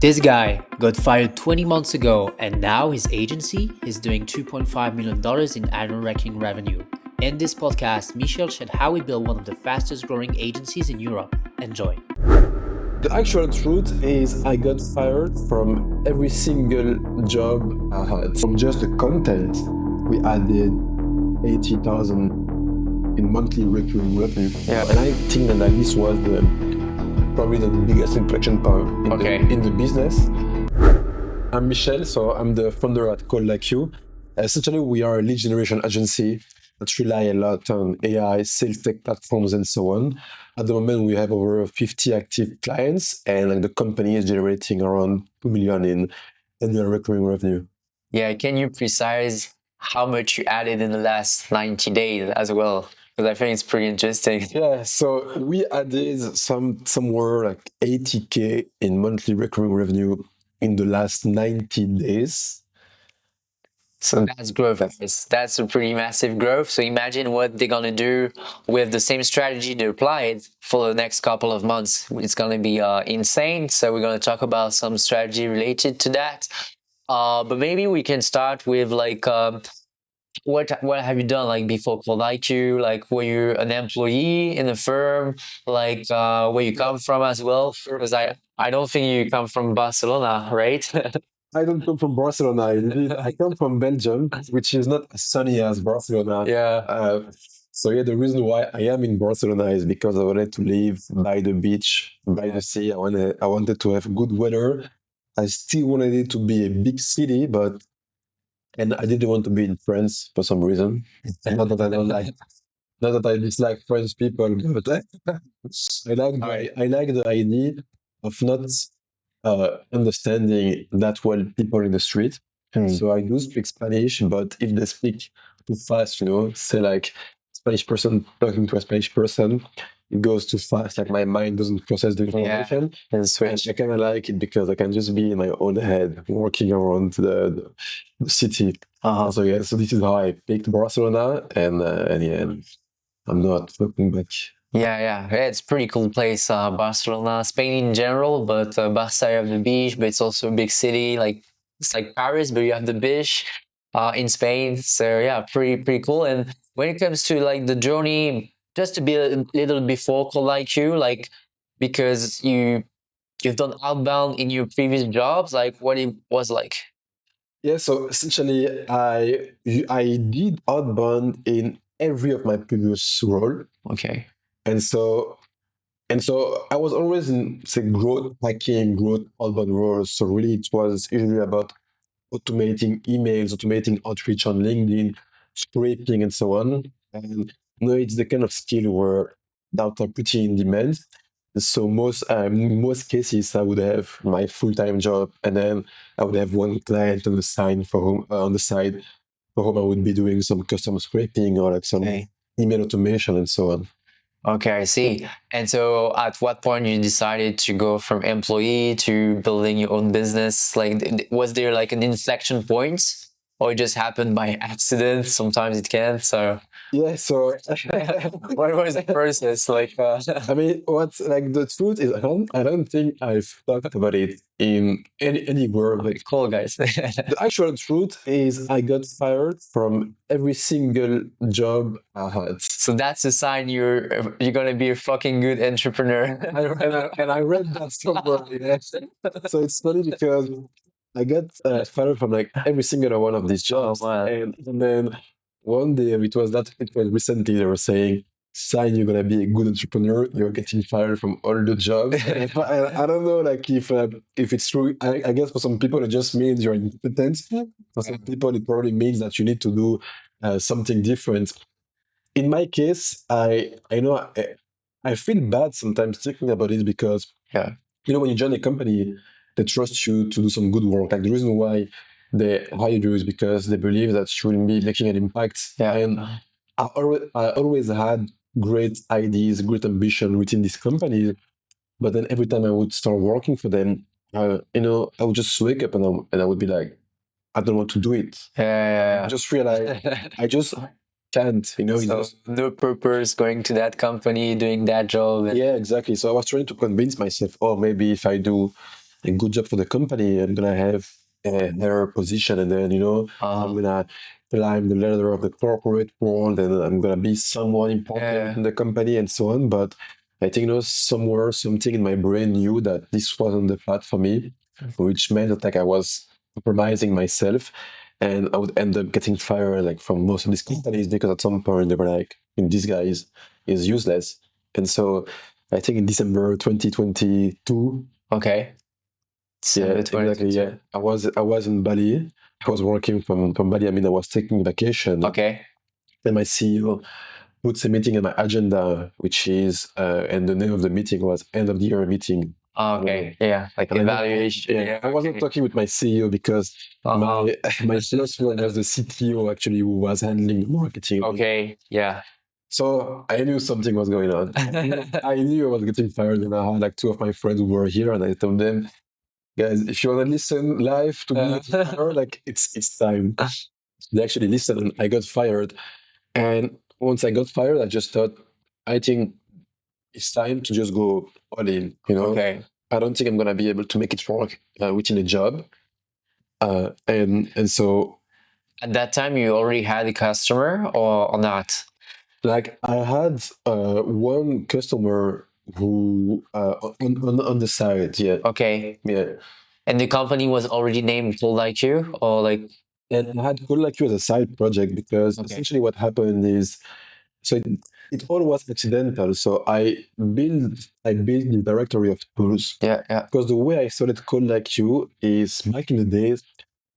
This guy got fired 20 months ago, and now his agency is doing $2.5 million in annual recurring revenue. In this podcast, Michel shared how he built one of the fastest growing agencies in Europe. Enjoy. The actual truth is I got fired from every single job I had. From just the content, we added 80,000 in monthly recurring revenue. Yeah. And I think that this was probably the biggest inflection point in the business. I'm Michel, so I'm the founder at ColdIQ. Essentially, we are a lead generation agency that rely a lot on AI, sales tech platforms, and so on. At the moment, we have over 50 active clients, and the company is generating around 2 million in annual recurring revenue. Yeah, can you precise how much you added in the last 90 days as well? Because I think it's pretty interesting. Yeah, so we added somewhere like 80K in monthly recurring revenue in the last 90 days. So that's growth. That's a pretty massive growth. So imagine what they're going to do with the same strategy they applied for the next couple of months. It's going to be insane. So we're going to talk about some strategy related to that. But maybe we can start with like, what have you done like before ColdIQ? Like, were you an employee in a firm? Like, where you come from as well? Because I don't think you come from Barcelona, right? I don't come from Barcelona. I come from Belgium, which is not as sunny as Barcelona. Yeah. So the reason why I am in Barcelona is because I wanted to live by the beach, by the sea. I wanted to have good weather. I still wanted it to be a big city, and I didn't want to be in France for some reason. Not that I dislike French people, but I like the idea of not understanding that well people in the street. So I do speak Spanish, but if they speak too fast, say like Spanish person talking to a Spanish person, it goes too fast. Like my mind doesn't process the information. And I kind of like it because I can just be in my own head, working around the city. So this is how I picked Barcelona, and I'm not looking back. Yeah, it's a pretty cool place, Barcelona, Spain in general, but Barca, you have the beach, but it's also a big city. Like it's like Paris, but you have the beach in Spain. So yeah, pretty cool. And when it comes to like the journey, just to be a little before ColdIQ, like because you've done outbound in your previous jobs, like what it was like. Yeah, so essentially, I did outbound in every of my previous role. Okay. And so I was always in, say, growth hacking, growth outbound roles. So really it was usually about automating emails, automating outreach on LinkedIn, scraping and so on. And it's the kind of skill that are pretty in demand. So most cases I would have my full-time job, and then I would have one client on the side for whom I would be doing some custom scraping or like some email automation and so on. Okay, I see. And so at what point you decided to go from employee to building your own business? Like, was there like an inflection point, or it just happened by accident? Sometimes it can. So yeah. So what was the process like? I mean, what's like the truth is, I don't think I've talked about it in anywhere. Like, cool, guys. The actual truth is I got fired from every single job I had. So that's a sign you're gonna be a fucking good entrepreneur. and I read that somewhere. So it's funny because I got fired from like every single one of these jobs. Oh, wow. And then one day, it was recently, they were saying, sign you're gonna be a good entrepreneur, you're getting fired from all the jobs. I don't know, like if it's true. I guess for some people it just means you're incompetent. For some people it probably means that you need to do something different. In my case, I know I feel bad sometimes thinking about it because when you join a company, they trust you to do some good work. Like the reason why they hire you is because they believe that you will be making an impact. And I always had great ideas, great ambition within this company. But then every time I would start working for them, I would just wake up and I would be like, I don't want to do it. I just realize I just can't, So no purpose going to that company, doing that job. Yeah, exactly. So I was trying to convince myself, maybe if I do a good job for the company. I'm gonna have a higher position, and then I'm gonna climb the ladder of the corporate world, and I'm gonna be someone important in the company, and so on. But I think somewhere something in my brain knew that this wasn't the path for me, which meant that like I was compromising myself, and I would end up getting fired like from most of these companies because at some point they were like, "This guy is useless." And so I think in December 2022. Okay. Yeah, exactly. Yeah, I was in Bali. I was working from Bali. I mean, I was taking vacation. Okay. Then my CEO puts a meeting in my agenda, which is and the name of the meeting was end of the year meeting. Okay. Yeah, like And evaluation. yeah, I wasn't talking with my CEO because my first one was the CTO actually who was handling the marketing. Okay. Yeah. So I knew something was going on. I knew I was getting fired, and I had like two of my friends who were here, and I told them, guys, if you want to listen live to me, like it's time. They actually listened, and I got fired. And once I got fired, I just thought, I think it's time to just go all in. Okay. I don't think I'm gonna be able to make it work within a job. And so at that time, you already had a customer or not? like I had one customer who on the side, yeah. Okay. Yeah. And the company was already named ColdIQ, or like? And I had ColdIQ as a side project because essentially what happened is, so it all was accidental. So I built the directory of tools. Yeah. Because the way I started ColdIQ is back in the days,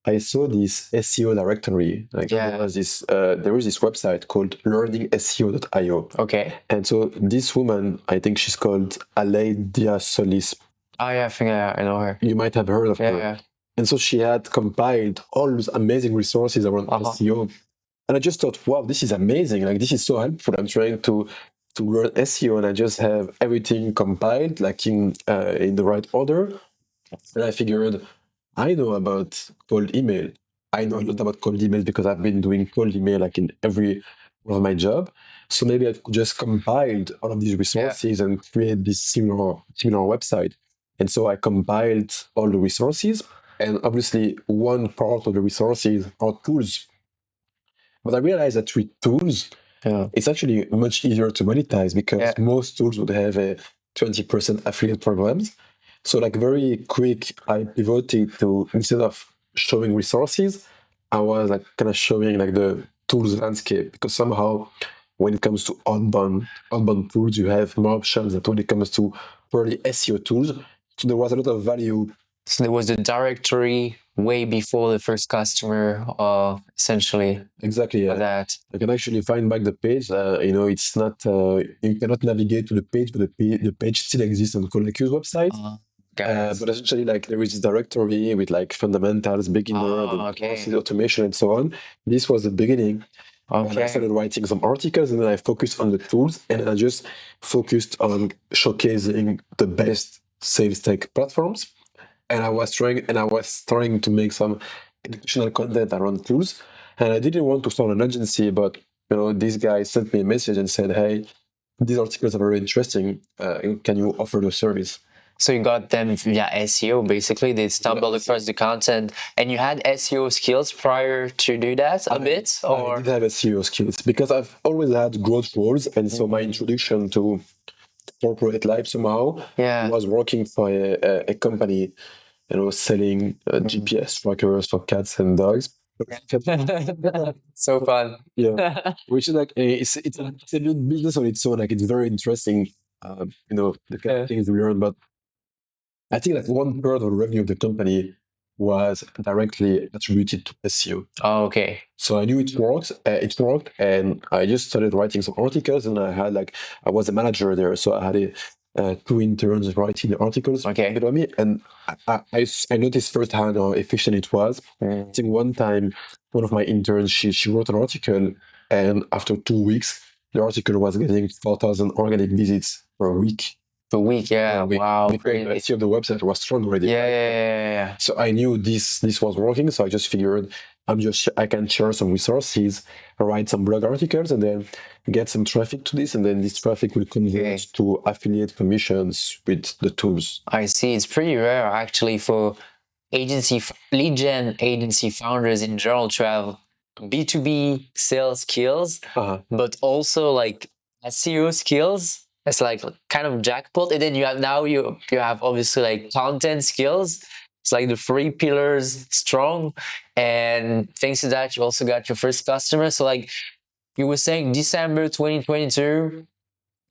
I saw this SEO directory. Like there is this website called learningseo.io. Okay. And so this woman, I think she's called Aleida Solis. Oh yeah, I think I know her. You might have heard of her. Yeah. And so she had compiled all those amazing resources around SEO. And I just thought, wow, this is amazing. Like this is so helpful. I'm trying to learn SEO, and I just have everything compiled like in the right order. And I figured, I know about cold email. I know a lot about cold email because I've been doing cold email like in every one of my job. So maybe I could just compile all of these resources and create this similar website. And so I compiled all the resources, and obviously one part of the resources are tools. But I realized that with tools, it's actually much easier to monetize because most tools would have a 20% affiliate programs. So like very quick, I pivoted to, instead of showing resources, I was like kind of showing like the tools landscape, because somehow when it comes to outbound tools, you have more options than when it comes to purely SEO tools. So there was a lot of value. So there was a directory way before the first customer, essentially. Exactly. Yeah. That I can actually find back the page. It's not you cannot navigate to the page, but the page still exists on ColdIQ's website. But essentially, like there is this directory with like fundamentals, beginner, process automation, and so on. This was the beginning. And I started writing some articles, and then I focused on the tools, and I just focused on showcasing the best sales tech platforms. And I was trying to make some educational content around tools. And I didn't want to start an agency, but this guy sent me a message and said, "Hey, these articles are very interesting. Can you offer the service?" So you got them via SEO, basically. They stumbled across the content, and you had SEO skills prior to do that a bit, or? I did have SEO skills because I've always had growth roles, and so my introduction to corporate life somehow was working for a company, and was selling GPS trackers for cats and dogs. So fun. Yeah, which is like it's a good business on its own. Like it's very interesting. The kind of things we learn, but I think like 1/3 of the revenue of the company was directly attributed to SEO. Oh, okay. So I knew it worked, and I just started writing some articles, and I was a manager there, so I had 2 interns writing the articles. Okay. With me, and I noticed firsthand how efficient it was. I think one time, one of my interns, she wrote an article, and after 2 weeks, the article was getting 4,000 organic visits per week. per week. Yeah, wow, Because the crazy. SEO of the website was strong already. Yeah, yeah. So I knew this was working. So I just figured I can share some resources, write some blog articles, and then get some traffic to this, and then this traffic will convert to affiliate commissions with the tools. I see. It's pretty rare actually for lead gen agency founders in general to have B2B sales skills, but also like SEO skills. It's like kind of jackpot. And then you have obviously like content skills. It's like the three pillars strong. And thanks to that, you also got your first customer. So like you were saying December 2022,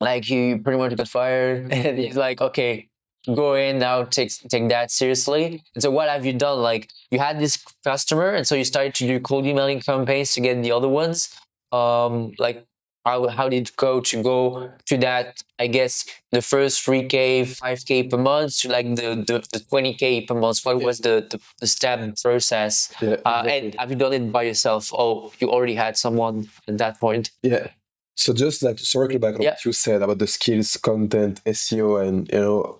like you pretty much got fired and he's like, okay, go in now, take that seriously. And so what have you done? Like you had this customer and so you started to do cold emailing campaigns to get the other ones. Like how did it go to that, I guess the first 3K 5K per month to like the 20K per month? What was the step process? Exactly. And have you done it by yourself? Oh, you already had someone at that point? Yeah. So just like to circle back on what you said about the skills, content, SEO, and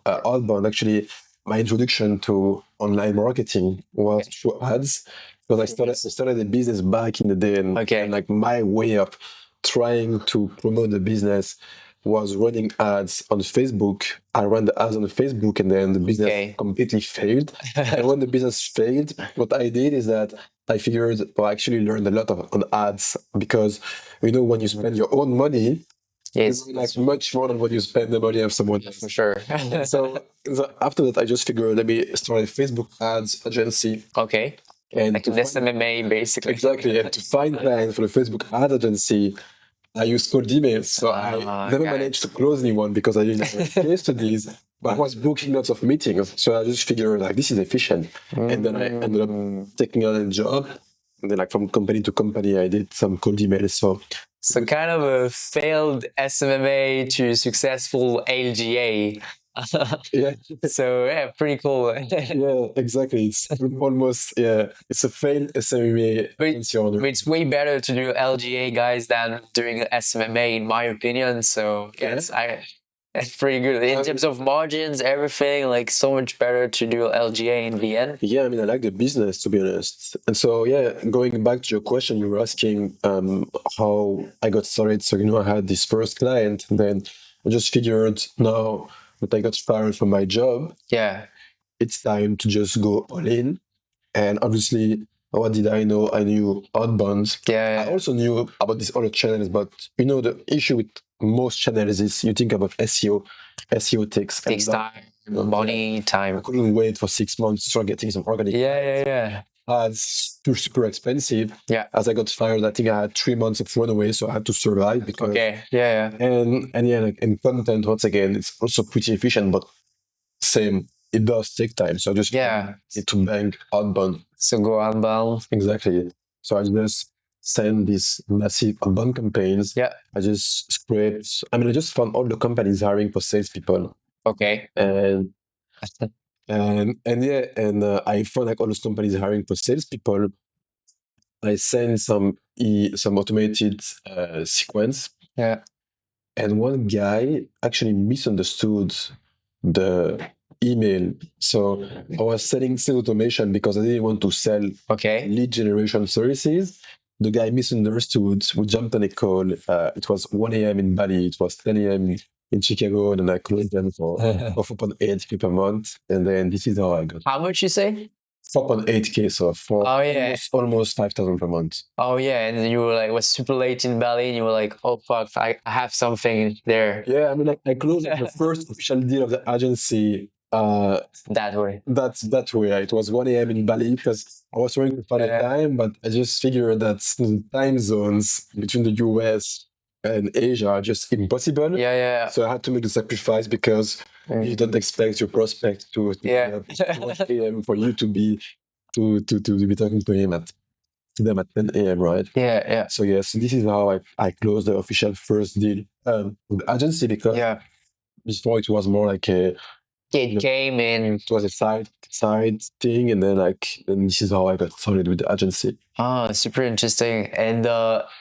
outbound. Actually, my introduction to online marketing was through ads, because I started a business back in the day, and like my way of trying to promote the business was running ads on Facebook. I ran the ads on Facebook, and then the business completely failed. And when the business failed, what I did is that I figured, I actually learned a lot on ads, because when you spend your own money, it's like much more than when you spend the money of someone else. For sure. so after that, I just figured, let me start a Facebook ads agency. Okay. And like an SMMA, basically. Exactly. And to find clients for the Facebook ad agency, I used cold emails. So I never managed to close anyone because I didn't have case studies, but I was booking lots of meetings. So I just figured like this is efficient. And then I ended up taking on a job. And then like from company to company, I did some cold emails. So kind of a failed SMMA to successful LGA. Yeah. So yeah, pretty cool. Yeah, exactly. It's almost it's a failed SMMA. But it's way better to do LGA, guys, than doing SMMA, in my opinion. So yes, it's pretty good in terms of margins, everything. Like so much better to do LGA in the end. Yeah, I mean, I like the business, to be honest. And so going back to your question, you were asking how I got started. So I had this first client, and then I just figured now that I got fired from my job, it's time to just go all in. And obviously, what did I know? I knew outbound. I also knew about these other channels, but the issue with most channels is you think about SEO. SEO takes time, money, time. I couldn't wait for 6 months to start getting some organic. Ads super expensive. As I got fired, I think I had 3 months of runaway, so I had to survive because. And content, once again, it's also pretty efficient, but same. It does take time, so I just need to bank outbound. So go outbound. Exactly. So I just send these massive outbound campaigns. I just scraped. I just found all the companies hiring for salespeople. Okay. And I found like all those companies hiring for salespeople. I sent some automated sequence. And one guy actually misunderstood the email. So I was selling sales automation because I didn't want to sell lead generation services. The guy misunderstood. We jumped on a call. It was 1 a.m. in Bali. It was 10 a.m. in Chicago. And then I closed them for 4.8K per month. And then this is how I got. How much you say? 4.8K, so almost 5,000 per month. Oh yeah, and you were like, was super late in Bali, and you were like, oh fuck, I have something there. Yeah, I closed the first official deal of the agency. That way. That way. It was 1 a.m. in Bali because I was trying to find a time, but I just figured that the time zones between the US and Asia are just impossible. So I had to make the sacrifice because you don't expect your prospect to 1 a.m. for you to be talking to them at 10 a.m. right? So so this is how I closed the official first deal with the agency, because before it was more like a it came in. It was a side thing, and then this is how I got started with the agency. Ah, super interesting. And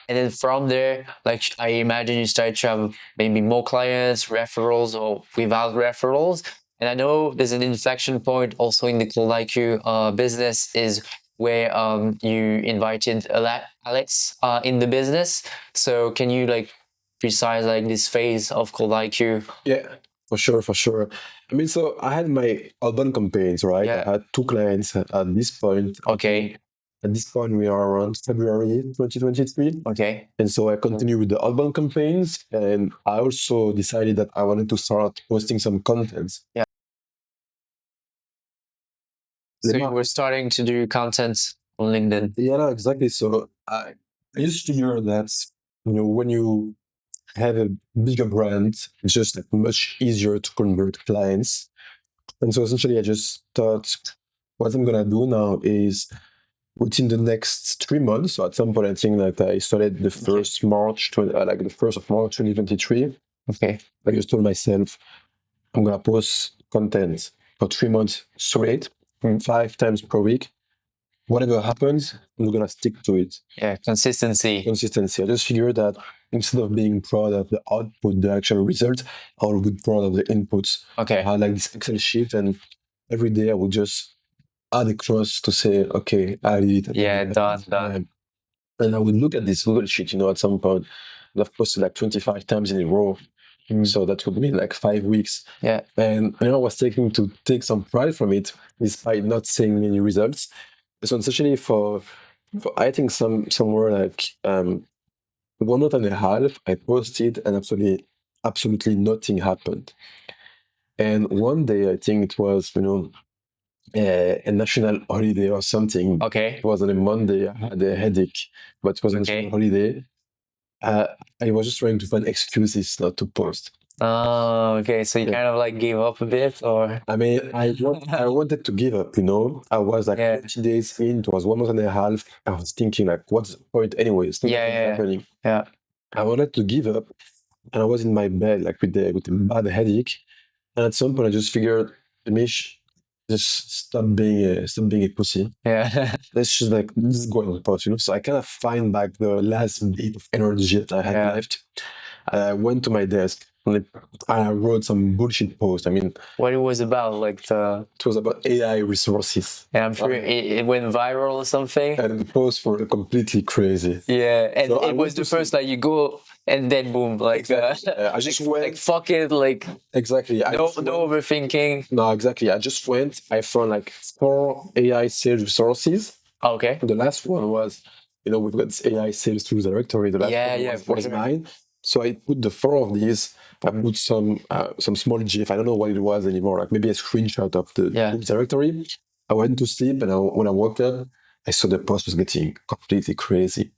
then from there, like I imagine you started to have maybe more clients, referrals, or without referrals. And I know there's an inflection point also in the ColdIQ business is where you invited Alex in the business. So can you like precise like this phase of ColdIQ? Yeah, for sure. I mean, so I had my outbound campaigns, right? Yeah. I had 2 clients at this point. Okay. At this point, we are around February 2023. Okay. And so I continue with the outbound campaigns. And I also decided that I wanted to start posting some content. Yeah. So you were starting to do content on LinkedIn. Yeah, no, exactly. So I used to hear that, when you have a bigger brand, it's just like much easier to convert clients. And so essentially I just thought what I'm gonna do now is within the next 3 months. So at some point I think that I started the first March, like the 1st of March 2023. Okay. I just told myself I'm gonna post content for 3 months straight, 5 times per week. Whatever happens, I'm gonna stick to it. Yeah, consistency. I just figured that instead of being proud of the output, the actual result, I would be proud of the inputs. Okay. I had like this Excel sheet, and every day I would just add a cross to say, okay, I did it. Yeah, done. And I would look at this Google sheet, at some point, and I've posted like 25 times in a row. So that would mean like 5 weeks. Yeah. And I was taking to take some pride from it, despite not seeing any results. So essentially for I think somewhere like 1 month and a half, I posted and absolutely nothing happened. And one day, I think it was, a national holiday or something. Okay. It was on a Monday. I had a headache, but it was a national holiday. I was just trying to find excuses not to post. Oh, okay. So you kind of like gave up a bit, or? I mean, I wanted to give up, I was like 20 days in, it was 1 month and a half. I was thinking like, what's the point anyways? Nothing happening. Yeah. I wanted to give up, and I was in my bed like with a bad headache. And at some point I just figured, Mish, just stop being a pussy. Yeah. Let's just like, this is going on pause, So I kind of find back the last bit of energy that I had left. I went to my desk and I wrote some bullshit post. I mean, what it was about, like it was about AI resources. And I'm sure it went viral or something. And the posts were completely crazy. Yeah, and so it was the first like you go and then boom, like I just went like fuck it, like exactly. No overthinking. No, exactly. I just went. I found like 4 AI sales resources. Okay. The last one was, we've got this AI sales tools directory. The last one was mine. So I put the 4 of these. I put some small GIF. I don't know what it was anymore. Like maybe a screenshot of the tools directory. I went to sleep, and when I woke up, I saw the post was getting completely crazy.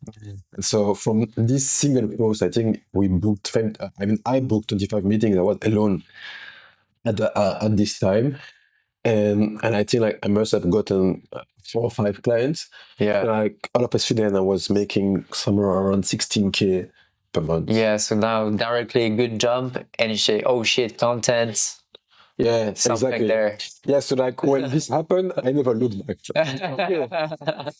And so from this single post, I think we booked. I booked 25 meetings. I was alone at this time. And I think like I must have gotten 4 or 5 clients. Yeah. Like all of a sudden I was making somewhere around 16K per month. Yeah. So now directly a good jump, and you say, oh shit, content. Yeah, something exactly. There. Yeah, so like when this happened, I never looked back.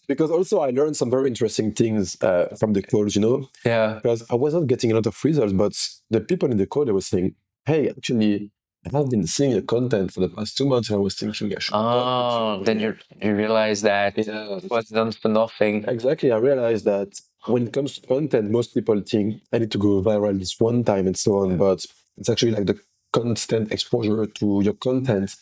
Because also I learned some very interesting things from the calls, Yeah. Because I wasn't getting a lot of results, but the people in the call, they were saying, hey, actually, I have been seeing your content for the past 2 months. I was thinking I should. Oh, then you realize that it was done for nothing. Exactly. I realized that when it comes to content, most people think I need to go viral this one time and so on, but it's actually like the constant exposure to your content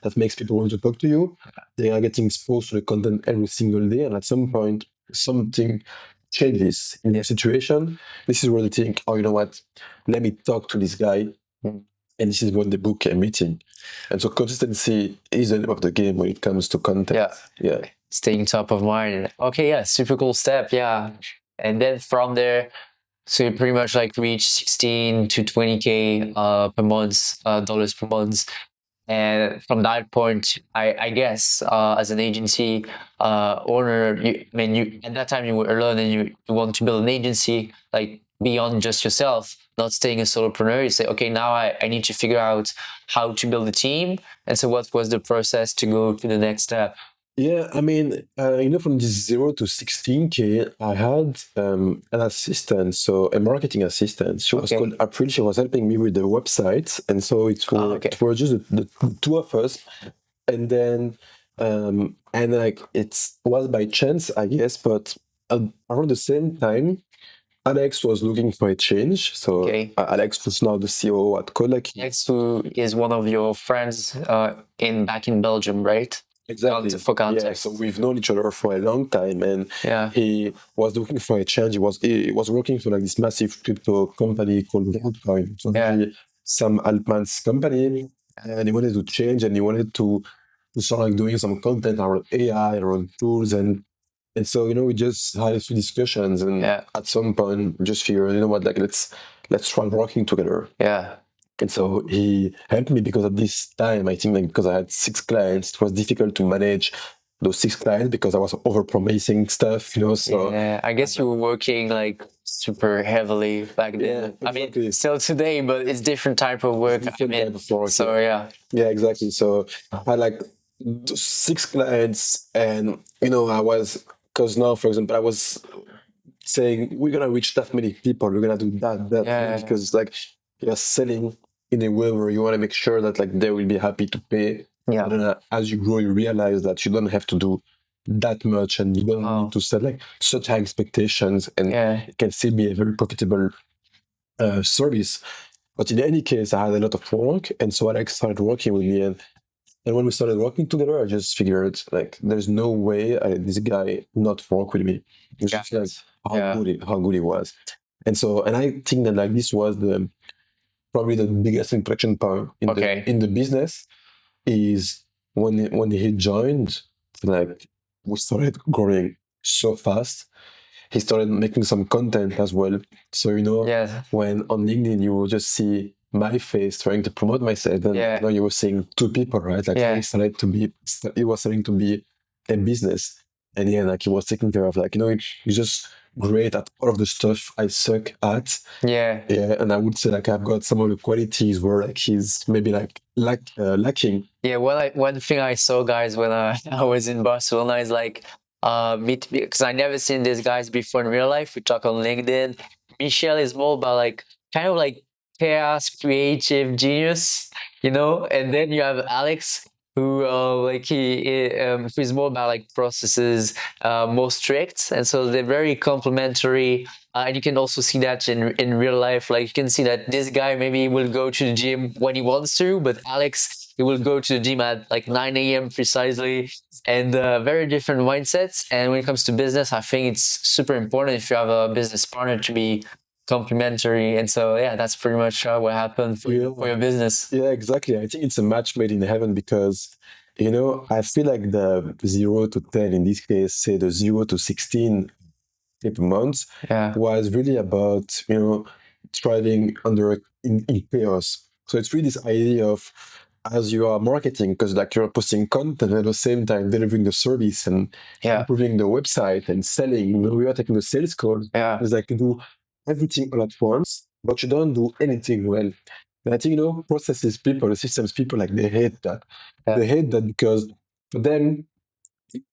that makes people want to talk to you. They are getting exposed to the content every single day, and at some point, something changes in their situation. This is where they think, oh, you know what? Let me talk to this guy. And this is when they book a meeting. And so consistency is the name of the game when it comes to content. Yeah. Staying top of mind. Okay, yeah, super cool step. Yeah. And then from there, so you pretty much like reach 16 to 20K per month, dollars per month. And from that point, I guess as an agency owner, you at that time you were alone and you want to build an agency like beyond just yourself. not staying a solopreneur. You say, okay, now I need to figure out how to build a team. And so what was the process to go to the next step? Yeah, I mean, from this 0 to 16K, I had an assistant, so a marketing assistant. She was Okay. called April. She was helping me with the website, and so okay. it was just the two of us. And then, and like it was by chance, I guess, but around the same time, Alex was looking for a change. So Okay. Alex was now the CEO at ColdIQ. Alex, who is one of your friends back in Belgium, right? Exactly. For context. Yeah, so we've known each other for a long time, and Yeah. he was looking for a change. He was working for like this massive crypto company called Goldcoin. So really some Altman's company, and he wanted to change, and he wanted to start like doing some content around AI, around tools, and so we just had a few discussions, and at some point we just figured, you know what, like let's try working together. Yeah. And so he helped me because at this time, I think like because I had 6 clients, it was difficult to manage those 6 clients because I was over-promising stuff, so... Yeah, I guess you were working like super heavily back then. Yeah, I exactly. mean, still today, but it's different type of work. Different type of work, so yeah. Yeah, exactly. So I had like 6 clients, and I was, because now, for example, I was saying we're gonna reach that many people, we're gonna do that, because it's like you're selling in a way where you want to make sure that like they will be happy to pay. Yeah. And then as you grow, you realize that you don't have to do that much, and you don't need to set like such high expectations, and it can still be a very profitable service. But in any case, I had a lot of work, and so Alex started working with me, and when we started working together, I just figured like there's no way this guy not work with me. It's just like how good he was. And so, and I think that like this was probably the biggest inflection point in the business is when he joined. Like we started growing so fast. He started making some content as well. So when on LinkedIn you will just see my face trying to promote myself, and now you were seeing 2 people, right? Like it was starting to be a business, and like he was taking care of, like he's just great at all of the stuff I suck at. Yeah, and I would say like I've got some of the qualities where like he's maybe like lacking. Yeah, one thing I saw, guys, when I was in Barcelona is like because I never seen these guys before in real life. We talk on LinkedIn. Michel is more about like kind of like chaos, creative genius, and then you have Alex, who who's more about like processes, more strict, and so they're very complementary. And you can also see that in real life. Like you can see that this guy maybe will go to the gym when he wants to, but Alex, he will go to the gym at like 9 a.m. precisely, and very different mindsets. And when it comes to business, I think it's super important if you have a business partner to be complementary. And so that's pretty much what happened for your business. Yeah, exactly. I think it's a match made in heaven because I feel like the 0 to 10 in this case, say the 0 to 16 months, was really about thriving in chaos. So it's really this idea of, as you are marketing, because like you're posting content and at the same time delivering the service and improving the website and selling. We are taking the sales call. It's like you do everything all at once, but you don't do anything well. And I think processes people, the systems people, like they hate that. They hate that because for them,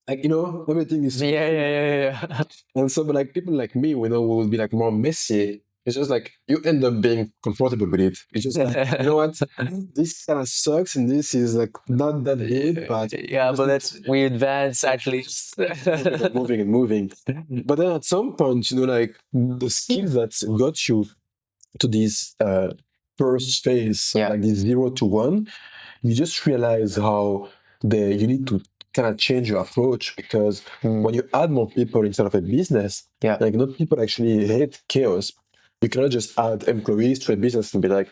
like everything is and so, but like people like me, we will be like more messy. It's just like you end up being comfortable with it. It's just like, you know what, this kind of sucks, and this is like not that hit, but but we advance actually. moving. But then at some point, like the skills that got you to this first phase, like this 0 to 1, you just realize how you need to kind of change your approach, because when you add more people inside of a business, like not people actually hate chaos. You cannot just add employees to a business and be like,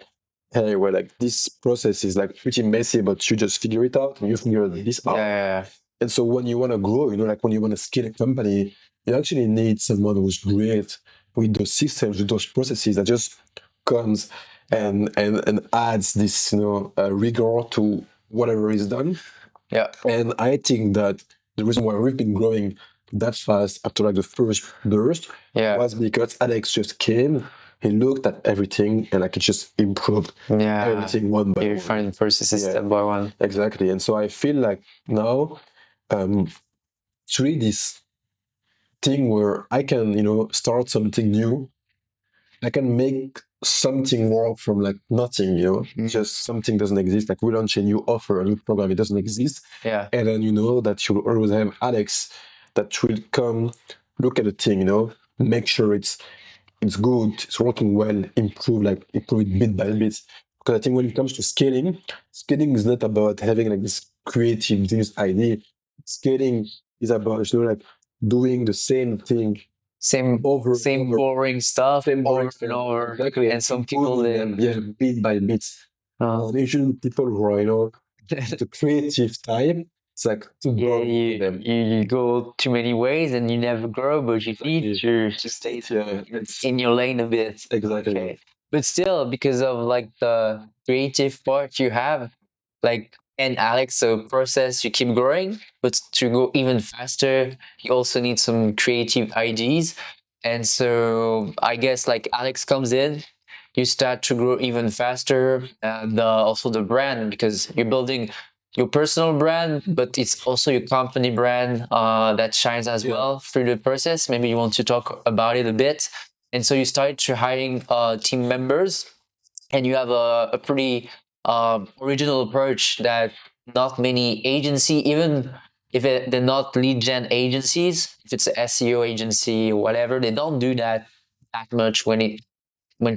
hey, well, like this process is like pretty messy, but you just figure it out and you figure this out. And so when you want to grow, like when you want to scale a company, you actually need someone who's great with those systems, with those processes, that just comes and adds this, rigor to whatever is done. And I think that the reason why we've been growing that fast after like the first burst was because Alex just came he looked at everything and like he just improved everything one by You one. find the processes step by one. Exactly. And so I feel like now it's really this thing where I can, start something new. I can make something work from like nothing, just something doesn't exist. Like we launch a new offer, a new program, it doesn't exist. Yeah. And then you know that you'll always have Alex that will come look at the thing, make sure it's good, it's working well, improve it bit by bit. Because I think when it comes to scaling is not about having like this creative genius idea. Scaling is about like doing the same thing Same boring stuff over and over. Exactly. And some people improving them, bit by bit. Usually people who are, the creative type, it's like too boring for them. you go too many ways and you never grow, but you need to stay in your lane a bit. Exactly. Okay. But still, because of like the creative part you have, like, and Alex, so process, you keep growing, but to go even faster, you also need some creative ideas. And so I guess like Alex comes in, you start to grow even faster, and also the brand, because you're building your personal brand, but it's also your company brand that shines as well through the process. Maybe you want to talk about it a bit. And so you started to hiring team members, and you have a pretty original approach that not many agency, even if they're not lead gen agencies, if it's an SEO agency or whatever, they don't do that much when it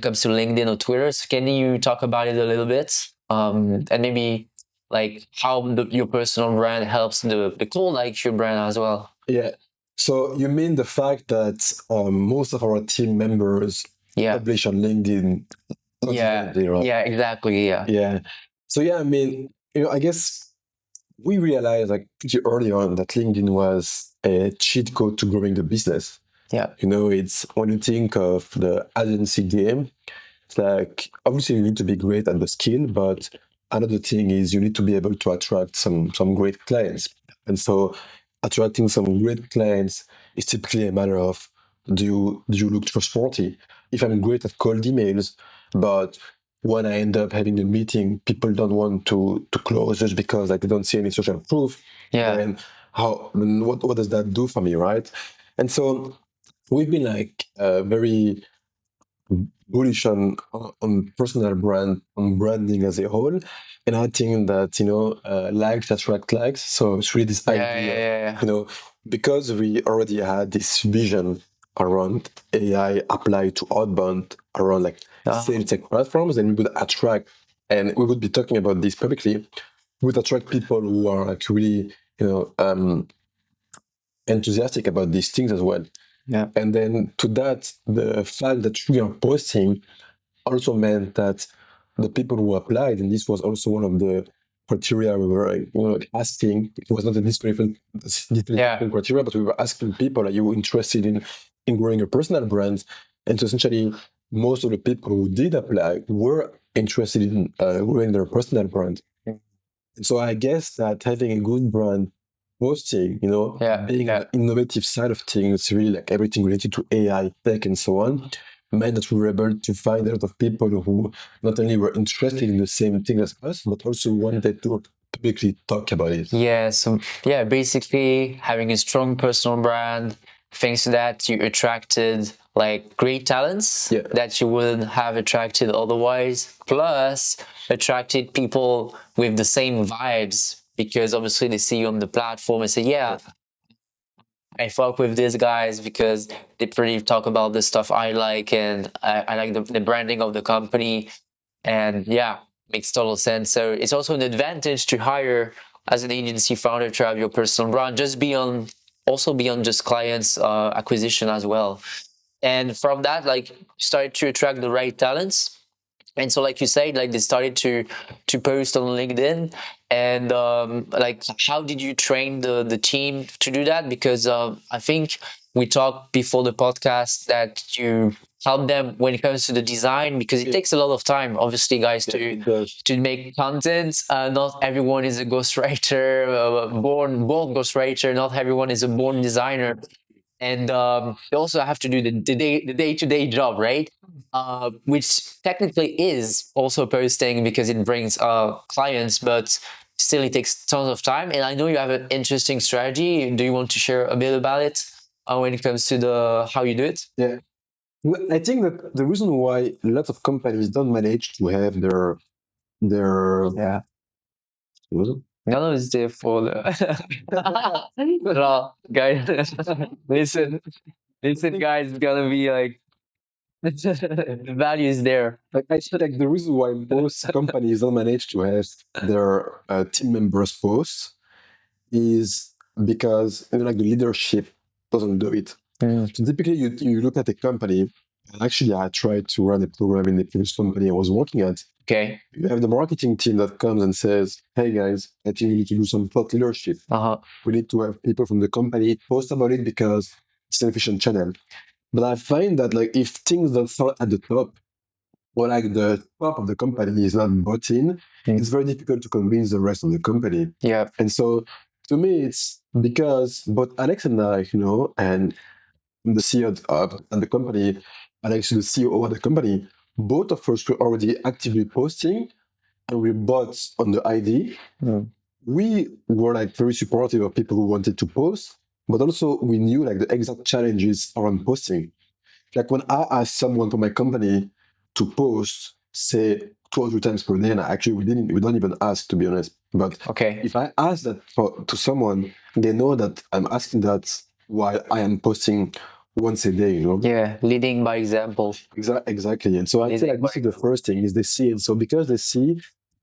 comes to LinkedIn or Twitter. So can you talk about it a little bit? And maybe like how your personal brand helps the ColdIQ brand as well. Yeah. So you mean the fact that most of our team members publish on LinkedIn? Yeah, exactly. Yeah. So I mean, I guess we realized like pretty early on that LinkedIn was a cheat code to growing the business. Yeah. It's when you think of the agency game, it's like obviously you need to be great at the skill, but another thing is you need to be able to attract some great clients. And so attracting some great clients is typically a matter of do you look trustworthy? If I'm great at cold emails, but when I end up having a meeting, people don't want to close just because like they don't see any social proof. And what does that do for me, right? And so we've been like very bullish on personal brand, on branding as a whole. And I think that, likes attract likes. So it's really this idea, because we already had this vision around AI applied to outbound, around like sales tech platforms, then we would attract, and we would be talking about this publicly, we would attract people who are like really, enthusiastic about these things as well. Yeah. And then to that, the fact that we are posting also meant that the people who applied, and this was also one of the criteria we were asking. It was not a different criteria, but we were asking people, are you interested in growing your personal brand? And so essentially, most of the people who did apply were interested in growing their personal brand. And so I guess that having a good brand, posting, being an innovative side of things, really like everything related to AI, tech, and so on, meant that we were able to find a lot of people who not only were interested in the same thing as us, but also wanted to publicly talk about it. Yeah. So basically having a strong personal brand, thanks to that, you attracted like great talents that you wouldn't have attracted otherwise, plus attracted people with the same vibes, because obviously they see you on the platform and say, I fuck with these guys because they pretty talk about the stuff I like, and I like the branding of the company, and makes total sense. So it's also an advantage to hire as an agency founder to have your personal brand, just beyond just clients acquisition as well. And from that, like, started to attract the right talents. And so, like you said, like they started to post on LinkedIn. And like, how did you train the team to do that? Because I think we talked before the podcast that you help them when it comes to the design, because it takes a lot of time, obviously, guys, to make content. Not everyone is a ghostwriter, born ghostwriter. Not everyone is a born designer. And you also have to do the day-to-day job, right? which technically is also posting because it brings clients, but still it takes tons of time. And I know you have an interesting strategy. Do you want to share a bit about it when it comes to the how you do it? Yeah. Well, I think that the reason why lots of companies don't manage to have their Yeah. what was it? No, it's there for the Well, guys. listen, guys. It's gonna be like the value is there. Like I said, like the reason why most companies don't manage to have their team members post is because like the leadership doesn't do it. So typically, you look at a company, and actually, I tried to run a program in the previous company I was working at. Okay. You have the marketing team that comes and says, "Hey guys, I think we need to do some thought leadership. We need to have people from the company post about it because it's an efficient channel." But I find that like if things don't start at the top, or like the top of the company is not bought in, it's very difficult to convince the rest of the company. Yeah. And so to me, it's because both Alex and I, and the CEO at the company, Alex, the CEO of the company, both of us were already actively posting and we bought on the ID. We were like very supportive of people who wanted to post, but also we knew like the exact challenges around posting. Like when I asked someone from my company to post, say 2 or 3 times per day, and actually we don't even ask, to be honest. But Okay. if I ask that to someone, they know that I'm asking that while I am posting once a day, Yeah, leading by example. Exactly. And so I feel like this is the first thing is they see. And so because they see,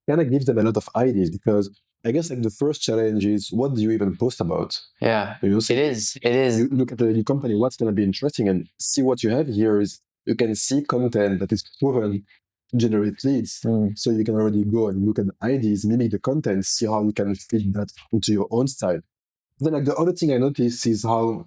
kind of gives them a lot of ideas because I guess like the first challenge is what do you even post about? Yeah, So it is. It is. you look at the new company, what's going to be interesting, and see what you have here is you can see content that is proven to generate leads. So you can already go and look at the ideas, mimic the content, see how you can fit that into your own style. Then like the other thing I noticed is how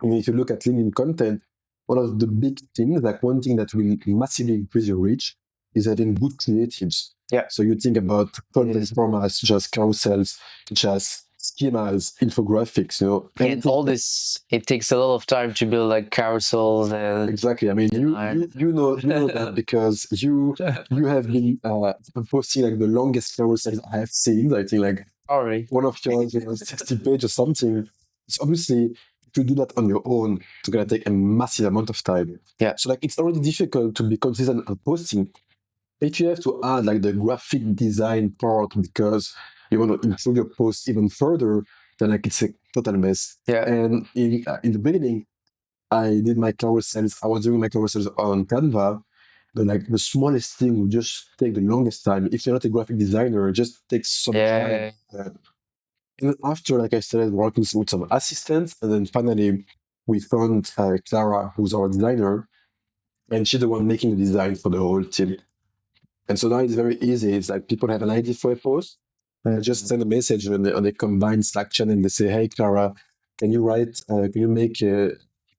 if you look at LinkedIn content, one of the big things, like one thing that will massively increase your reach is having good creatives. Yeah. So you think about content formats such as carousels, such as schemas, infographics, And all this, it takes a lot of time to build like carousels and Exactly. I mean, you know that because you have been posting like the longest carousels I have seen. I think like already. one of yours 60 pages or something. So obviously, if you do that on your own, it's gonna take a massive amount of time. Yeah. So like it's already difficult to be consistent on posting. If you have to add like the graphic design part because you want to improve your post even further, then like it's a total mess. Yeah. And in the beginning, I did my carousels. I was doing my carousels on Canva. The smallest thing would just take the longest time. If you're not a graphic designer, it just takes some time. And then after, like I started working with some assistants, and then finally we found Clara, who's our designer, and she's the one making the design for the whole team. And so now it's very easy. It's like people have an idea for a post, just send a message on a combined Slack channel and they say, "Hey, Clara, can you make a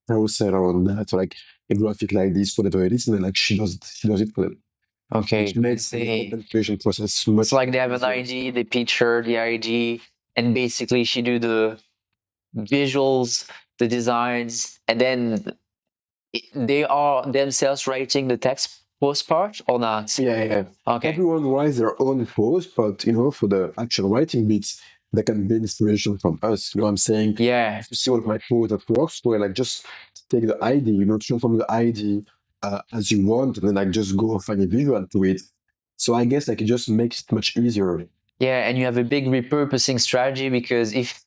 carousel on that, or like a graphic like this, whatever it is?" And then like she does it for them. Okay. Which makes the content creation process much. It's like they have an ID, they picture the ID, and basically she do the visuals, the designs, and then they are themselves writing the text post part or not? Yeah. Okay. Everyone writes their own post, but for the actual writing bits, they can be inspiration from us. You know what I'm saying? Yeah. If you see one of my posts that works, where like just take the ID, transform the ID as you want, and then like just go find a visual to it. So I guess like it just makes it much easier. Yeah, and you have a big repurposing strategy because if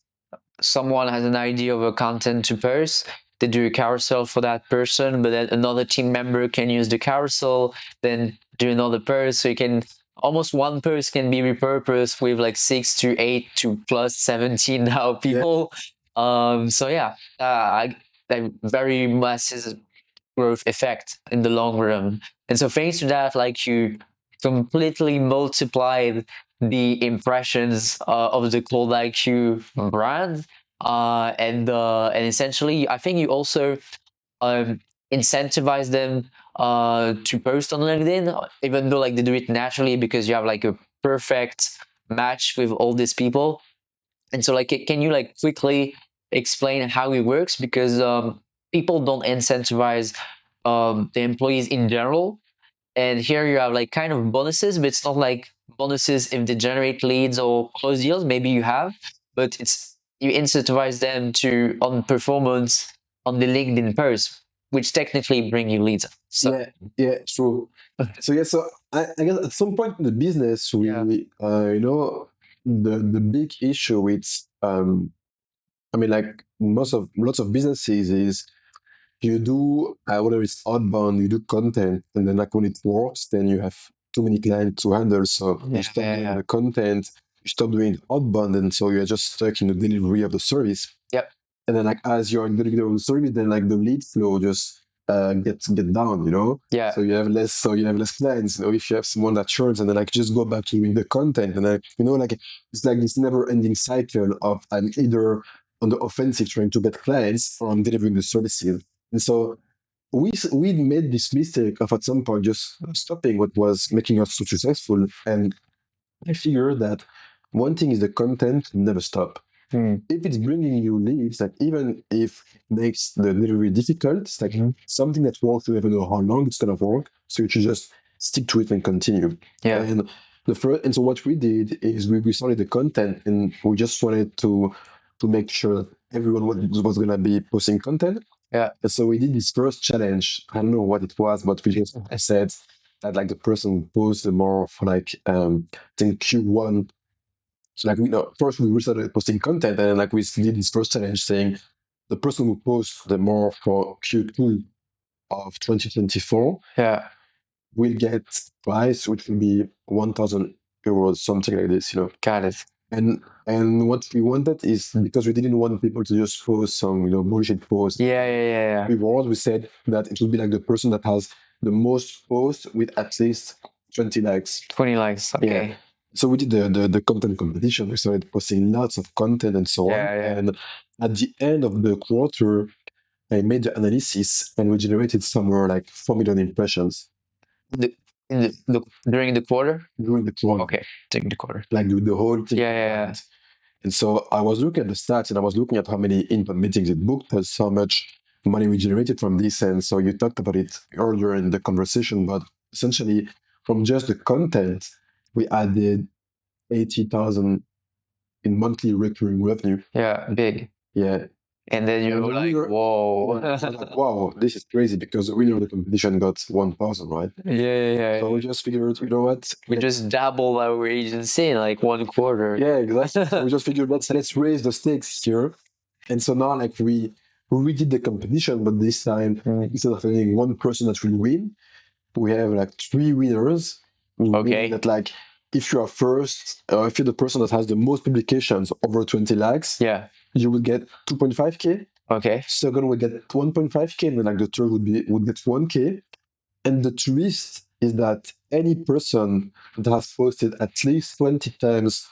someone has an idea of a content to post, they do a carousel for that person, but then another team member can use the carousel, then do another post. So you can almost one post can be repurposed with like 6 to 8 to plus 17 now people. Yeah. So yeah, very massive growth effect in the long run. And so thanks to that, like you completely multiplied the impressions of the ColdIQ brand. And essentially, I think you also incentivize them to post on LinkedIn, even though like they do it naturally because you have like a perfect match with all these people. And so like, can you like quickly explain how it works? Because people don't incentivize the employees in general. And here you have like kind of bonuses, but it's not like bonuses if they generate leads or close deals. Maybe you have, but it's you incentivize them to on performance on the LinkedIn post, which technically bring you leads. So True. So I guess at some point in the business, we Yeah. the big issue with I mean, like lots of businesses is you do whether it's outbound, you do content, and then like when it works, then you have too many clients to handle, so you stop doing the content, you stop doing outbound, and so you're just stuck in the delivery of the service. Yep. And then like as you're in the delivery of the service, then like the lead flow just get down, you know. Yeah. So you have less clients. You know, if you have someone that churns, and then like just go back to doing the content, and like like it's like this never-ending cycle of I'm either on the offensive trying to get clients or I'm delivering the services. And so we made this mistake of at some point just stopping what was making us so successful. And I figured that one thing is the content never stop. If it's bringing you leads, like even if it makes the delivery difficult, it's like something that works, you never know how long it's gonna work. So you should just stick to it and continue. Yeah. And so what we did is we started the content, and we just wanted to make sure that everyone was gonna be posting content. Yeah. And so we did this first challenge. I don't know what it was, but we just said that like the person who posted more for like I think Q1. So like first we started posting content, and then like we did this first challenge saying the person who posts the more for Q2 of 2024 Yeah. will get price, which will be 1,000 euros, something like this, Got it. And what we wanted is, because we didn't want people to just post some bullshit post. Yeah. We said that it would be like the person that has the most posts with at least 20 likes. 20 likes. Okay. Yeah. So we did the content competition. We started posting lots of content and so on. Yeah. And at the end of the quarter, I made the analysis, and we generated somewhere like 4 million impressions During the quarter. during the quarter. Okay, during the quarter. Like the whole thing. Yeah. And so I was looking at the stats, and I was looking at how many inbound meetings it booked, and how much money we generated from this. And so you talked about it earlier in the conversation, but essentially from just the content, we added 80,000 in monthly recurring revenue. Yeah, big. Yeah. And then you were like, whoa. Wow, this is crazy, because the winner of the competition got 1,000, right? Yeah. So we just figured, you know what? We just doubled our agency in like one quarter. Yeah, exactly. So we just figured let's raise the stakes here. And so now like we redid the competition, but this time instead of having one person that will win, we have like 3 winners. Okay. Meaning that like if you are first, or if you're the person that has the most publications over 20 likes, you would get 2.5k. Okay. Second would get 1.5k, and then like the third would get 1k. And the twist is that any person that has posted at least 20 times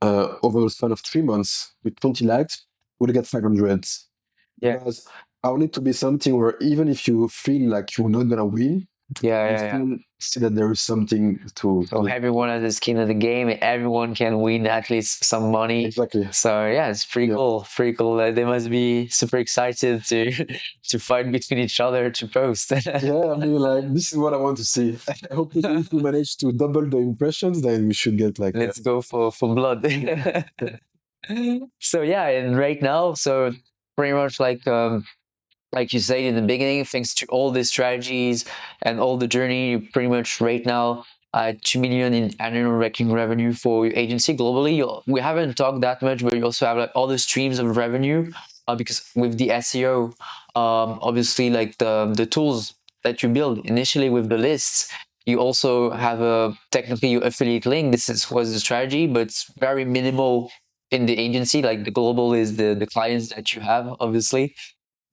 over the span of 3 months with 20 likes will get 500. Yeah. Because I want it to be something where even if you feel like you're not gonna win, you still see that there is something to. So everyone has a skin in the game. Everyone can win at least some money. Exactly. So yeah, it's pretty cool. Pretty cool. They must be super excited to fight between each other to post. Yeah, I mean, like this is what I want to see. I hope if we manage to double the impressions, then we should get like. Let's go for blood. So yeah, and right now, so pretty much like you said in the beginning, thanks to all the strategies and all the journey, you pretty much right now 2 million in annual recurring revenue for your agency globally. We haven't talked that much, but you also have like all the streams of revenue because with the SEO, obviously like the tools that you build initially with the lists, you also have technically your affiliate link. Was the strategy, but it's very minimal in the agency. Like the global is the clients that you have, obviously.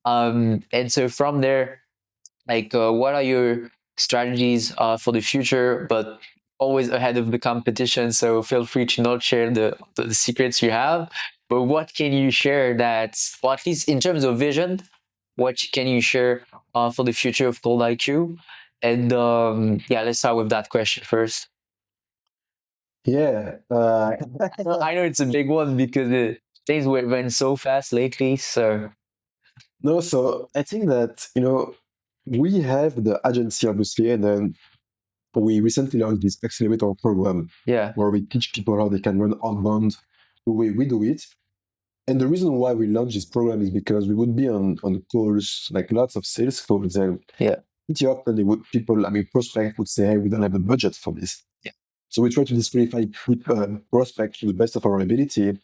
And so from there, like what are your strategies for the future, but always ahead of the competition? So feel free to not share the secrets you have, but what can you share that, or at least in terms of vision, what can you share for the future of ColdIQ? And let's start with that question first. Yeah. I know it's a big one because things went so fast lately. So No, so I think that we have the agency, obviously, and then we recently launched this Accelerator program Yeah. where we teach people how they can run outbound the way we do it. And the reason why we launched this program is because we would be on calls, like lots of sales calls, and Yeah. pretty often prospect would say, hey, we don't have the budget for this. Yeah. So we try to disqualify prospect to the best of our ability.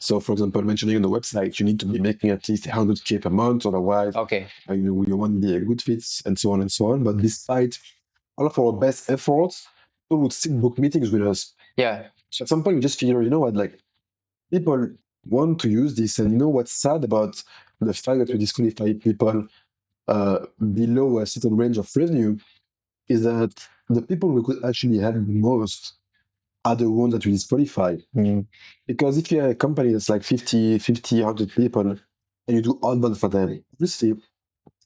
So, for example, mentioning on the website, you need to be making at least 100K per month, otherwise, Okay. you won't be a good fit, and so on and so on. But despite all of our best efforts, people would still book meetings with us. Yeah. So at some point, we just figure, you know what, like people want to use this, and you know what's sad about the fact that we disqualify people below a certain range of revenue is that the people we could actually help the most are the ones that we disqualify. Mm. Because if you're a company that's like 50, 100 people, and you do outbound for them, obviously,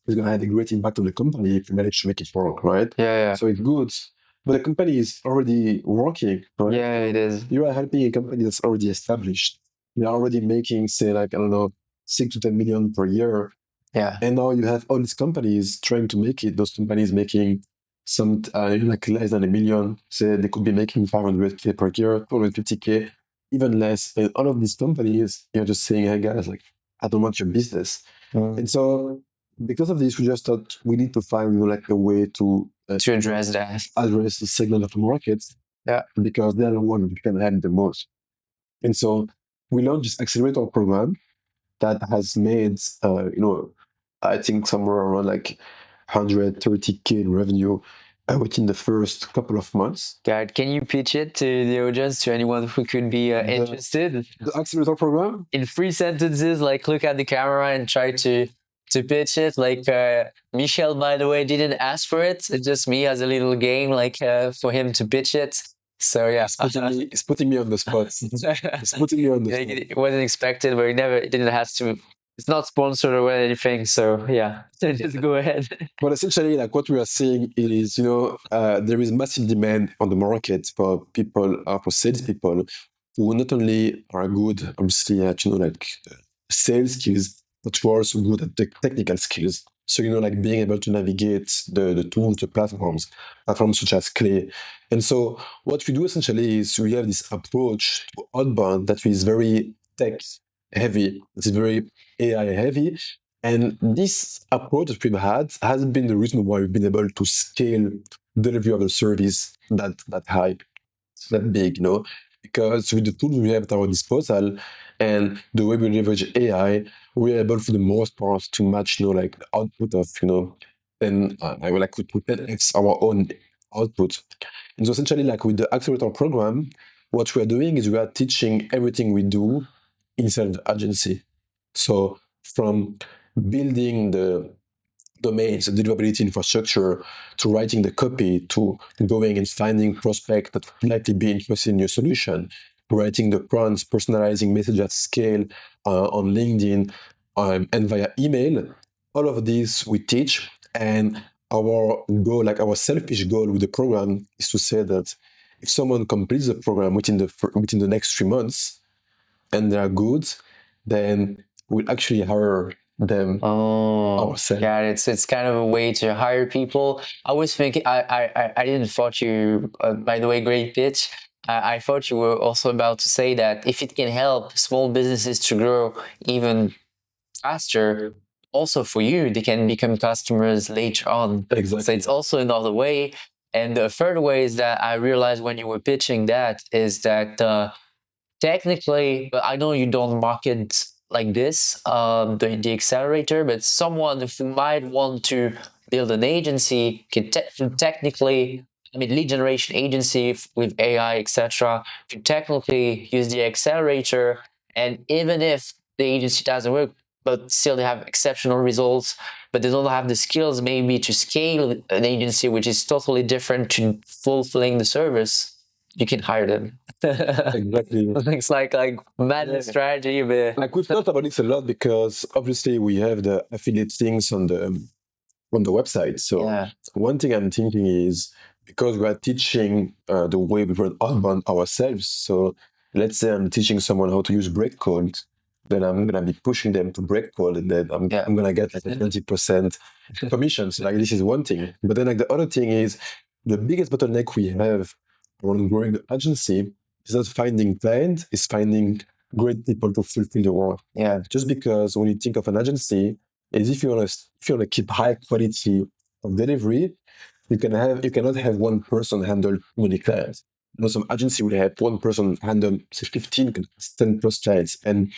it's going to have a great impact on the company if you manage to make it work, right? Yeah. So it's good. But the company is already working, right? Yeah, it is. You are helping a company that's already established. They're already making, say, like, I don't know, 6 to 10 million per year. Yeah. And now you have all these companies trying to make it. Those companies making some, like less than a million. Say they could be making 500K per year, 250K, even less. And all of these companies, you're just saying, hey guys, like, I don't want your business. And so because of this, we just thought we need to find like a way to address that. Address the segment of the market. Yeah. Because they're the ones who can help the most. And so we launched this accelerator program that has made, I think somewhere around like 130K in revenue within the first couple of months. God, can you pitch it to the audience, to anyone who could be interested? The accelerator program? In 3 sentences, like look at the camera and try to pitch it. Like Michel, by the way, didn't ask for it. It's just me as a little game, like for him to pitch it. So yeah, it's putting me on the spot. It's putting me on the spot. It wasn't expected, but it didn't have to. It's not sponsored or anything. So yeah, just go ahead. But essentially, like what we are seeing is, there is massive demand on the market for people, for salespeople who not only are good, obviously, at, like sales skills, but who are also good at the technical skills. So, like being able to navigate the tools, the platforms such as Clay. And so what we do essentially is we have this approach to outbound that is very tech heavy, it's very AI heavy. And this approach that we've had has been the reason why we've been able to scale delivery of the service that high, that big, because with the tools we have at our disposal and the way we leverage AI, we're able for the most part to match, like the output of, then I would like to 10x our own output. And so essentially, like with the accelerator program, what we are doing is we are teaching everything we do inside the agency. So from building the domains, the deliverability infrastructure, to writing the copy, to going and finding prospects that would likely be interested in your solution, writing the prompts, personalizing message at scale on LinkedIn and via email. All of these we teach, and our goal, like our selfish goal with the program, is to say that if someone completes the program within the next 3 months and they are good, then we'll actually hire them ourselves. Yeah, it's kind of a way to hire people. I was thinking, I didn't thought you, by the way, great pitch. I thought you were also about to say that if it can help small businesses to grow even faster, also for you, they can become customers later on. Exactly. So it's also another way. And the third way is that I realized when you were pitching that is that technically, but I know you don't market like this, the accelerator, but someone who might want to build an agency can technically, lead generation agency with AI, etc. Can technically use the accelerator, and even if the agency doesn't work, but still they have exceptional results, but they don't have the skills maybe to scale an agency, which is totally different to fulfilling the service, you can hire them. Exactly. It's like madness strategy, but like we've thought about this a lot because obviously we have the affiliate things on the website. So one thing I'm thinking is, because we are teaching the way we run outbound ourselves. So let's say I'm teaching someone how to use breakcode. then I'm gonna be pushing them to break code, and then I'm gonna get like a 20% commission. So like this is one thing. But then like the other thing is the biggest bottleneck we have on growing the agency is not finding clients, is finding great people to fulfill the work. Yeah. Just because when you think of an agency, is if you wanna keep high quality of delivery, you cannot have one person handle many clients. Some agency will have one person handle say 15, 10 plus clients. And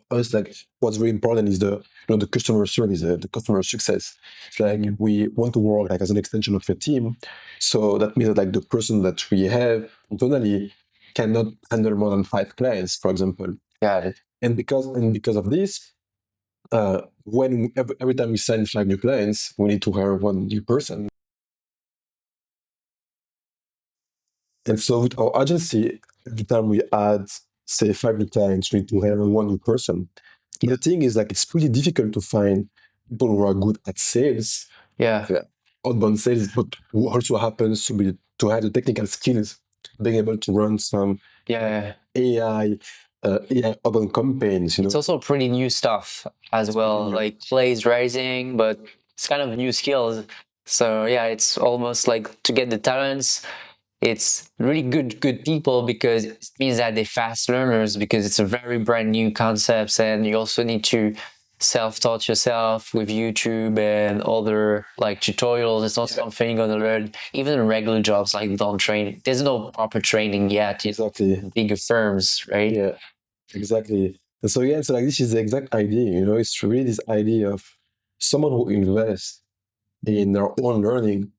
us, like what's really important is the customer service, the customer success. It's like we want to work like as an extension of a team. So that means that like the person that we have internally cannot handle more than 5 clients, for example. Got it. And because of this, every time we sign 5 new clients, we need to hire one new person. And so with our agency, every time we add, say, 5 new clients, we need to hire one new person. The thing is, like, it's pretty difficult to find people who are good at sales, outbound sales, but who also happens to have the technical skills, being able to run some AI outbound campaigns. It's also pretty new stuff as well, like plays rising, but it's kind of new skills. So yeah, it's almost like to get the talents. It's really good people because it means that they're fast learners because it's a very brand new concepts, and you also need to self-taught yourself with YouTube and other like tutorials. It's not something you're gonna learn even in regular jobs, like don't train. There's no proper training yet. Exactly. Bigger firms, right? Yeah, exactly. And so so like this is the exact idea, it's really this idea of someone who invests in their own learning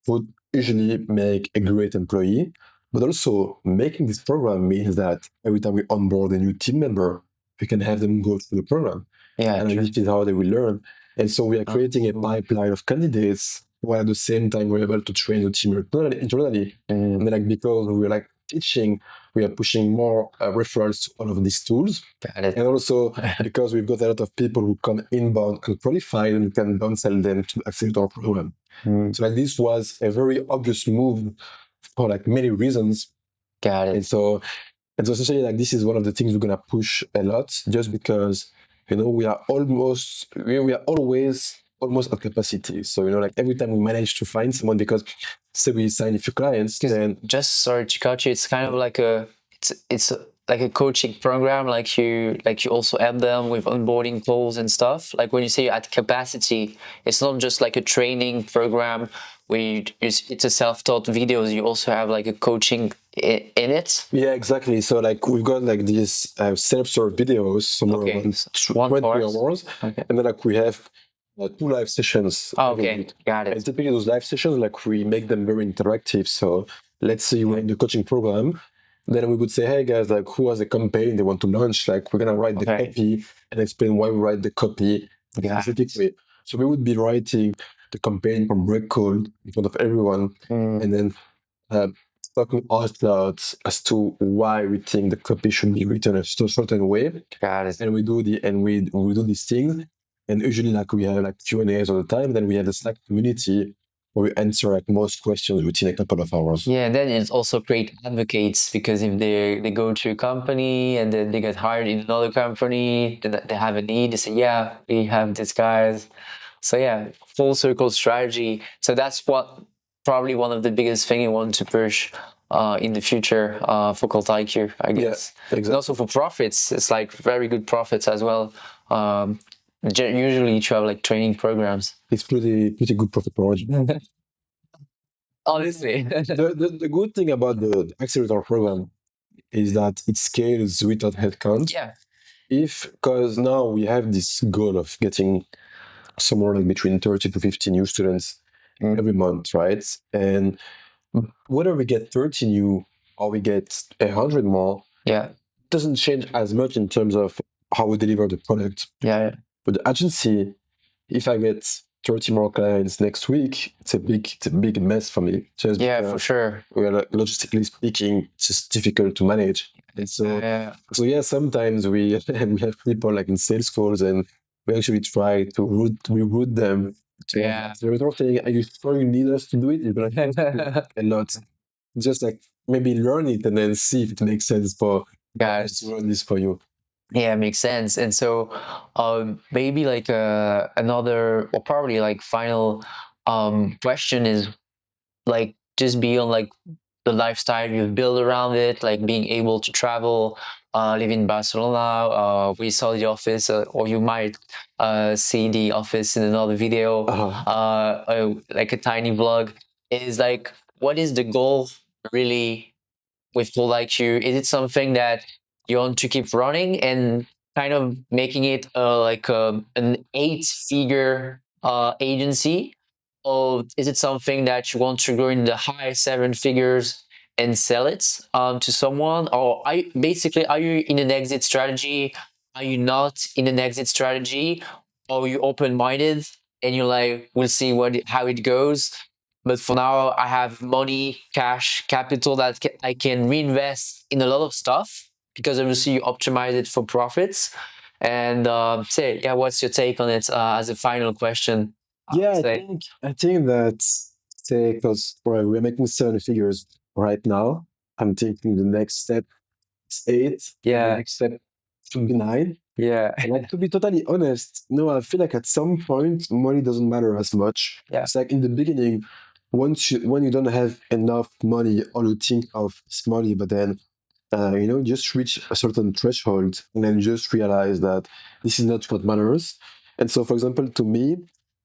would usually make a great employee, but also making this program means that every time we onboard a new team member, we can have them go through the program. And this is how they will learn. And so we are creating a pipeline of candidates while at the same time we're able to train the team internally. And then like because we're like teaching, we are pushing more referrals to all of these tools. Got it. And also because we've got a lot of people who come inbound and qualified, and we can downsell them to Accelerator program. So like this was a very obvious move for like many reasons. Got it. And so essentially like this is one of the things we're gonna push a lot, just because we are always almost at capacity. So like every time we manage to find someone, because say we sign a few clients, then just sorry to cut you, it's kind of like it's like a coaching program, like you also help them with onboarding calls and stuff. Like when you say at capacity, it's not just like a training program where it's a self-taught videos. You also have like a coaching in it. Yeah, exactly. So like we've got like these self-serve videos, somewhere around 20 hours, and then like we have 2 live sessions. Got it. And typically those live sessions, like we make them very interactive. So let's say we're in the coaching program, then we would say, hey guys, like who has a campaign they want to launch? Like we're gonna write the copy and explain why we write the copy specifically. So we would be writing the campaign from break code in front of everyone, and then talking out loud as to why we think the copy should be written a certain way. Got it. And we do these things, and usually like we have like Q&As all the time. Then we have a Slack community where we answer like most questions within a couple of hours. Yeah, and then it's also great advocates, because if they go to a company and then they get hired in another company, they have a need, they say, yeah, we have these guys. So yeah, full circle strategy. So that's probably one of the biggest thing you want to push in the future for ColdIQ, I guess. Yeah, exactly. And also for profits, it's like very good profits as well. Usually you have like training programs. It's pretty good profit margin. Honestly. the good thing about the Accelerator program is that it scales without headcount. Yeah. Because now we have this goal of getting somewhere like between 30 to 50 new students every month, right? And whether we get 30 new or we get 100 more, it doesn't change as much in terms of how we deliver the product. Yeah. But the agency, if I get 30 more clients next week, it's a big mess for me. Just for sure. Logistically speaking, it's just difficult to manage. And so sometimes we have people like in sales calls, and we actually try to route them to Accelerator, saying, are you sure you need us to do it? You're gonna have a lot. Just like maybe learn it and then see if it makes sense for guys to run this for you. Yeah, makes sense. And so, maybe like another, or probably like final question is like just beyond like the lifestyle you've built around it, like being able to travel, live in Barcelona. We saw the office, or you might see the office in another video, like a tiny vlog. Is like, what is the goal really with ColdIQ? Is it something that you want to keep running and kind of making it like an eight-figure agency, or is it something that you want to go in the high seven figures and sell it to someone? Or basically, are you in an exit strategy? Are you not in an exit strategy? Or are you open-minded and you're like, we'll see how it goes? But for now, I have money, cash, capital that I can reinvest in a lot of stuff, because obviously you optimize it for profits. And say, yeah, what's your take on it as a final question? Yeah, Say, I think that, say, because we're making 7 figures right now. I'm thinking the next step is 8. The yeah, next step should be 9. yeah, And like, to be totally honest, no, I feel like at some point money doesn't matter as much. yeah, It's like in the beginning, when you don't have enough money, all you think of is money, but then just reach a certain threshold and then just realize that this is not what matters. And so, for example, to me,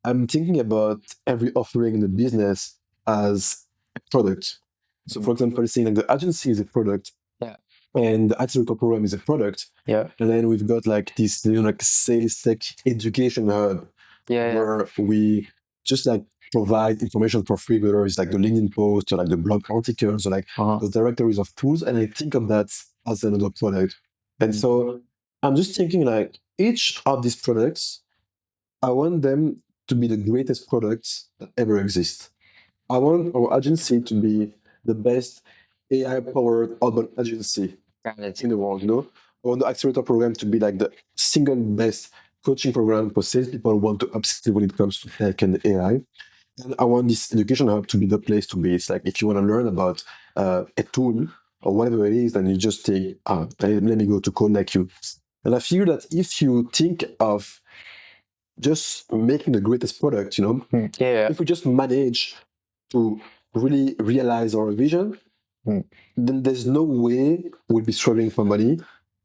I'm thinking about every offering in the business as a product. So, for example, saying like the agency is a product, yeah, and the Accelerator program is a product, yeah, and then we've got like this, like sales tech education hub yeah, where we just like provide information for free, whether it's like the LinkedIn post or like the blog articles or like the directories of tools. And I think of that as another product. And so I'm just thinking like each of these products, I want them to be the greatest products that ever exist. I want our agency to be the best AI powered outbound agency got it. in the world, I want the Accelerator program to be like the single best coaching program for salespeople who want to upskill when it comes to tech and AI. And I want this education hub to be the place to be. It's like if you want to learn about a tool or whatever it is, then you just think, let me go to ColdIQ. And I feel that if you think of just making the greatest product, Yeah, if we just manage to really realize our vision, then there's no way we'll be struggling for money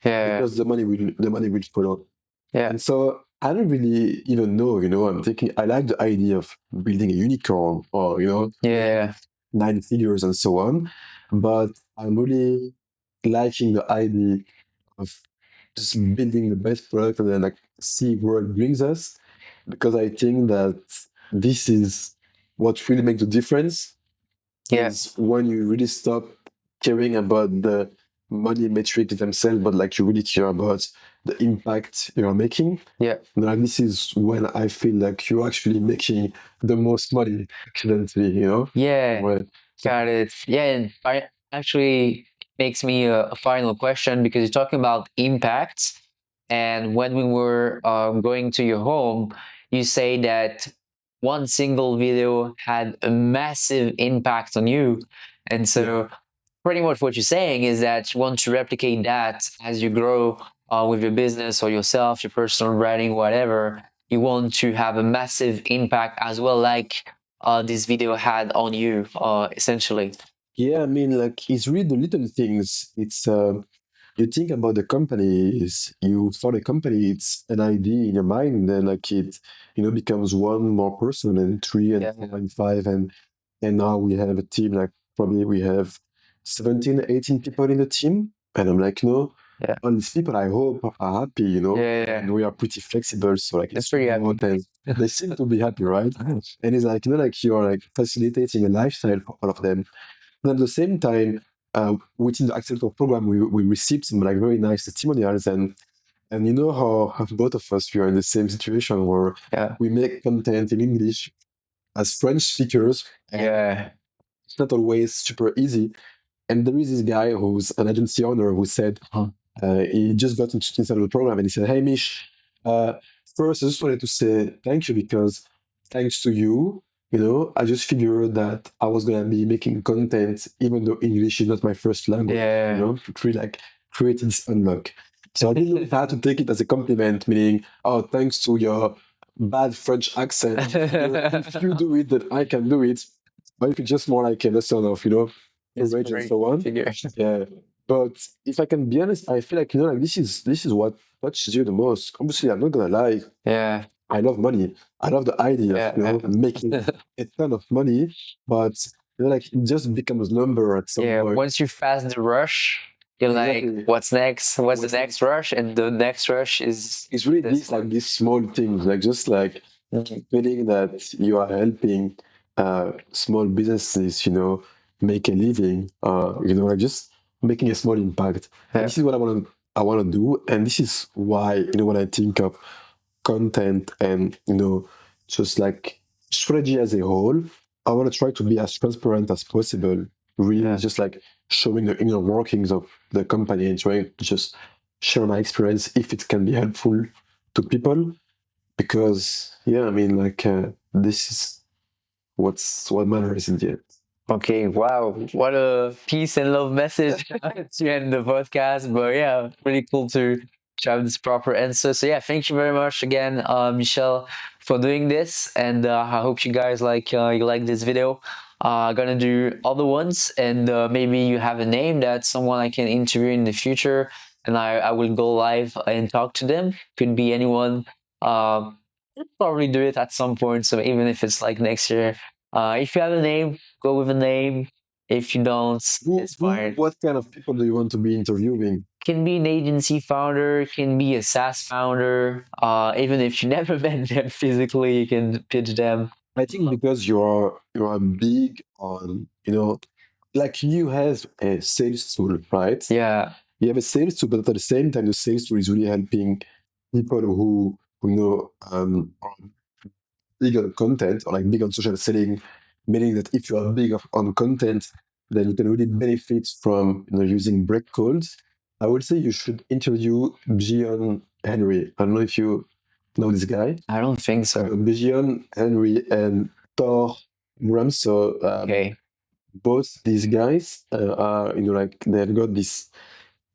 yeah, because the money will follow. yeah, And so I don't really even know, I'm thinking I like the idea of building a unicorn or, yeah, 9 figures and so on. But I'm really liking the idea of just building the best product and then like see where it brings us. Because I think that this is what really makes the difference yeah, is when you really stop caring about the money metrics themselves, but like you really care about the impact you're making. yeah. And like this is when I feel like you're actually making the most money accidentally, Yeah, Well, got it. Yeah, and I actually makes me a final question, because you're talking about impact. And when we were going to your home, you say that one single video had a massive impact on you. And so, pretty much what you're saying is that you want to replicate that as you grow with your business or yourself, your personal branding, whatever. You want to have a massive impact as well, like this video had on you, essentially. yeah, I mean, like it's really the little things. It's you think about the company is you start a company, it's an idea in your mind, then like it, becomes one more person and three and Yeah, four and five and now we have a team like probably we have 17, 18 people in the team. And I'm like, yeah, all these people I hope are happy, yeah, yeah. and we are pretty flexible. So like That's it's pretty happy. remote and they seem to be happy, right? And it's like, like you're like facilitating a lifestyle for all of them. And at the same time, within the Accelerator program, we received some like very nice testimonials and you know how both of us we are in the same situation where Yeah, we make content in English as French speakers. And yeah, it's not always super easy. And there is this guy who's an agency owner who said he just got inside of the program and he said, "Hey, Mish, uh, first I just wanted to say thank you because thanks to you, I just figured that I was gonna be making content even though English is not my first language, yeah, to really like create this unlock." So I didn't know if I had to take it as a compliment, meaning, oh, thanks to your bad French accent, if you do it, then I can do it. Or if it's just more like a lesson of, courage and so on. Figure. Yeah. But if I can be honest, I feel like, like this is what touches you the most. Obviously, I'm not gonna lie. Yeah. I love money. I love the idea of, making a ton of money, but like it just becomes number at some point. Once you pass the rush, you're Exactly. like, what's next? What's the next rush? And the next rush is It's really these small things, like just like feeling that you are helping small businesses, make a living, like just making a small impact. And this is what I want to do, and this is why when I think of content and just like strategy as a whole, I want to try to be as transparent as possible. Really, just like showing the inner workings of the company and trying to just share my experience if it can be helpful to people. Because I mean, like this is what matters in the end. okay. Wow, what a peace and love message to end the podcast. But yeah, really cool to have this proper answer. So yeah, thank you very much again, Michel, for doing this, and I hope you guys you like this video. Gonna do other ones, and maybe you have a name that someone I can interview in the future, and I will go live and talk to them. Could be anyone. Probably do it at some point. So even if it's like next year, if you have a name, go with a name. If you don't, it's fine. What kind of people do you want to be interviewing? Can be an agency founder, can be a SaaS founder. Even if you never met them physically, you can pitch them. I think because you are big on like you have a sales tool, right? Yeah. You have a sales tool, but at the same time, the sales tool is really helping people who are big on content or like big on social selling, meaning that if you are big on content, then you can really benefit from using break codes. I would say you should interview Gian Henry. I don't know if you know this guy. I don't think so. Gian Henry and Thor Ramso. Okay. Both these guys are like they've got this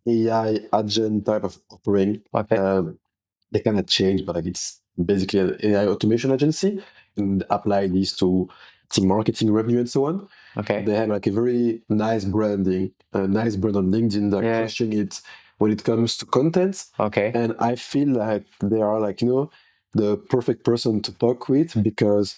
AI agent type of offering. Okay. They cannot change, but like it's basically an AI automation agency and apply these to team marketing, revenue, and so on. Okay. They have like a very nice branding, a nice brand on LinkedIn. They're crushing it when it comes to content. Okay. And I feel like they are like, the perfect person to talk with because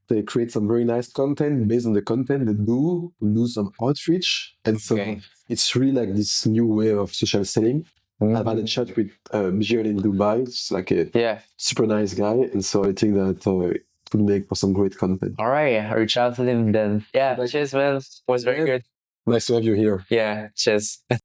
they create some very nice content. Based on the content they do some outreach. And so it's really like this new way of social selling. I've had a chat with Michel in Dubai. It's like a super nice guy. And so I think that it would make for some great content. All right. I'll reach out to him then. Yeah. Cheers, man. It was very good. Nice to have you here. Yeah. Cheers.